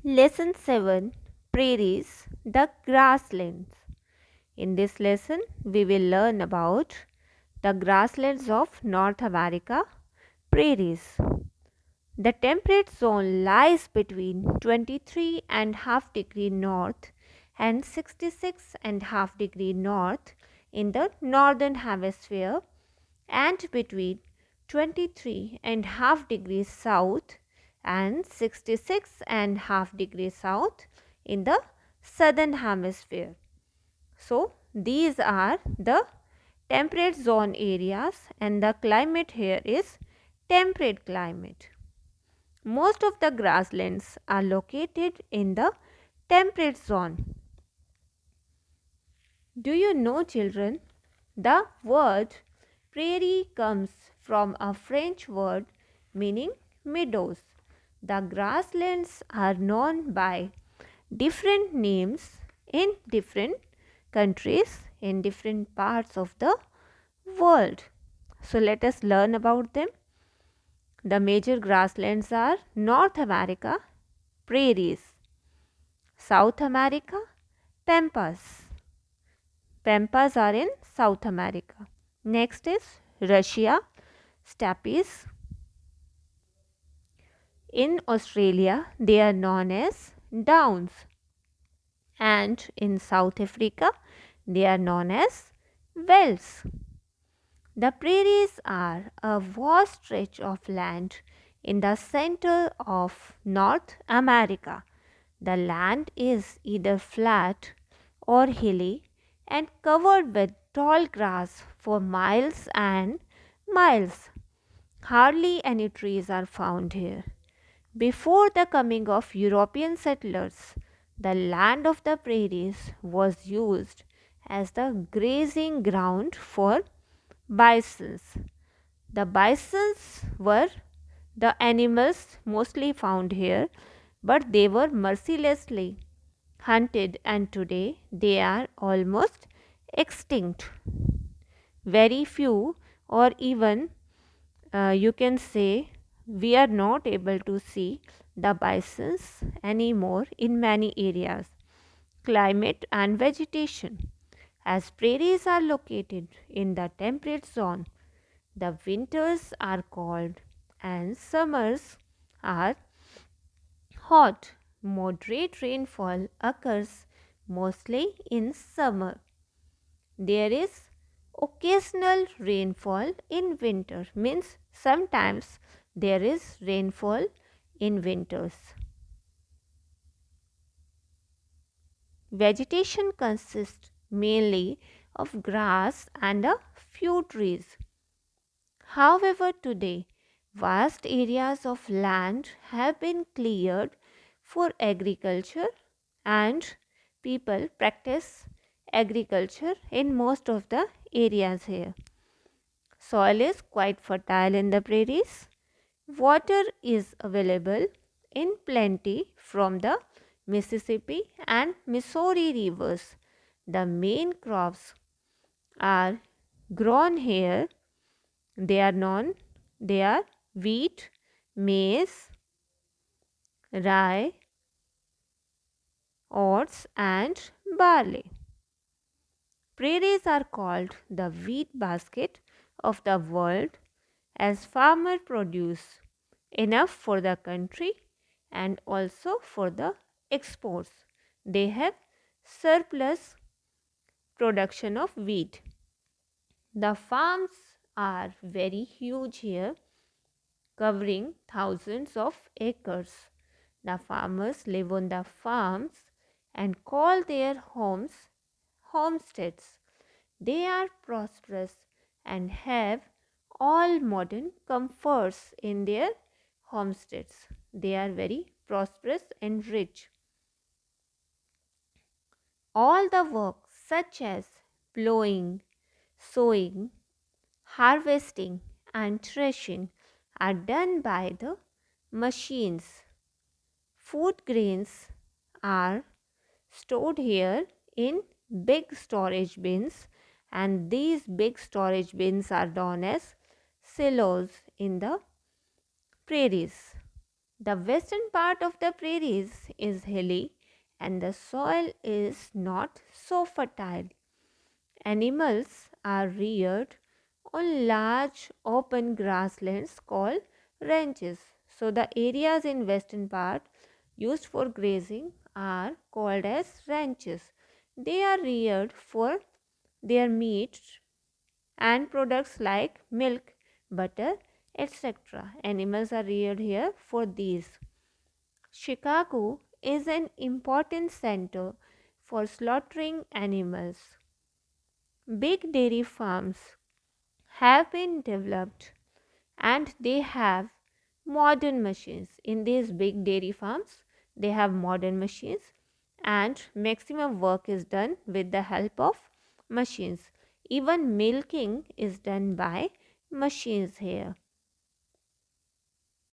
Lesson 7, Prairies, the Grasslands. In this lesson, we will learn about the grasslands of North America, prairies. The temperate zone lies between 23.5 degree north and 66.5 degree north in the northern hemisphere and between 23.5 degrees south and 66.5 degrees south in the southern hemisphere. So, these are the temperate zone areas and the climate here is temperate climate. Most of the grasslands are located in the temperate zone. Do you know, children? The word prairie comes from a French word meaning meadows. The grasslands are known by different names in different countries in different parts of the world. So let us learn about them. The major grasslands are North America, prairies; South America, pampas. Pampas are in South America. Next is Russia, steppes. In Australia, they are known as downs. And in South Africa, they are known as velds. The prairies are a vast stretch of land in the center of North America. The land is either flat or hilly and covered with tall grass for miles and miles. Hardly any trees are found here. Before the coming of European settlers, the land of the prairies was used as the grazing ground for bisons. The bisons were the animals mostly found here, but they were mercilessly hunted, and today they are almost extinct. Very few, or even you can say, we are not able to see the bisons anymore in many areas. Climate and vegetation. As prairies are located in the temperate zone, the winters are cold and summers are hot. Moderate rainfall occurs mostly in summer. There is occasional rainfall in winter, means sometimes there is rainfall in winters. Vegetation consists mainly of grass and a few trees. However, today vast areas of land have been cleared for agriculture and people practice agriculture in most of the areas here. Soil is quite fertile in the prairies. Water is available in plenty from the Mississippi and Missouri rivers. The main crops are grown here. They are wheat, maize, rye, oats and barley. Prairies are called the wheat basket of the world as farmers produce enough for the country and also for the exports. They have surplus production of wheat. The farms are very huge here, covering thousands of acres. The farmers live on the farms and call their homes homesteads. They are prosperous and have all modern comforts in their homesteads. They are very prosperous and rich. All the work, such as plowing, sowing, harvesting, and threshing, are done by the machines. Food grains are stored here in big storage bins, and these big storage bins are known as silos in the prairies. The western part of the prairies is hilly and the soil is not so fertile. Animals are reared on large open grasslands called ranches. So the areas in western part used for grazing are called as ranches. They are reared for their meat and products like milk, butter, etc. Animals are reared here for these. Chicago is an important center for slaughtering animals. Big dairy farms have been developed and they have modern machines. In these big dairy farms, they have modern machines and maximum work is done with the help of machines. Even milking is done by machines here.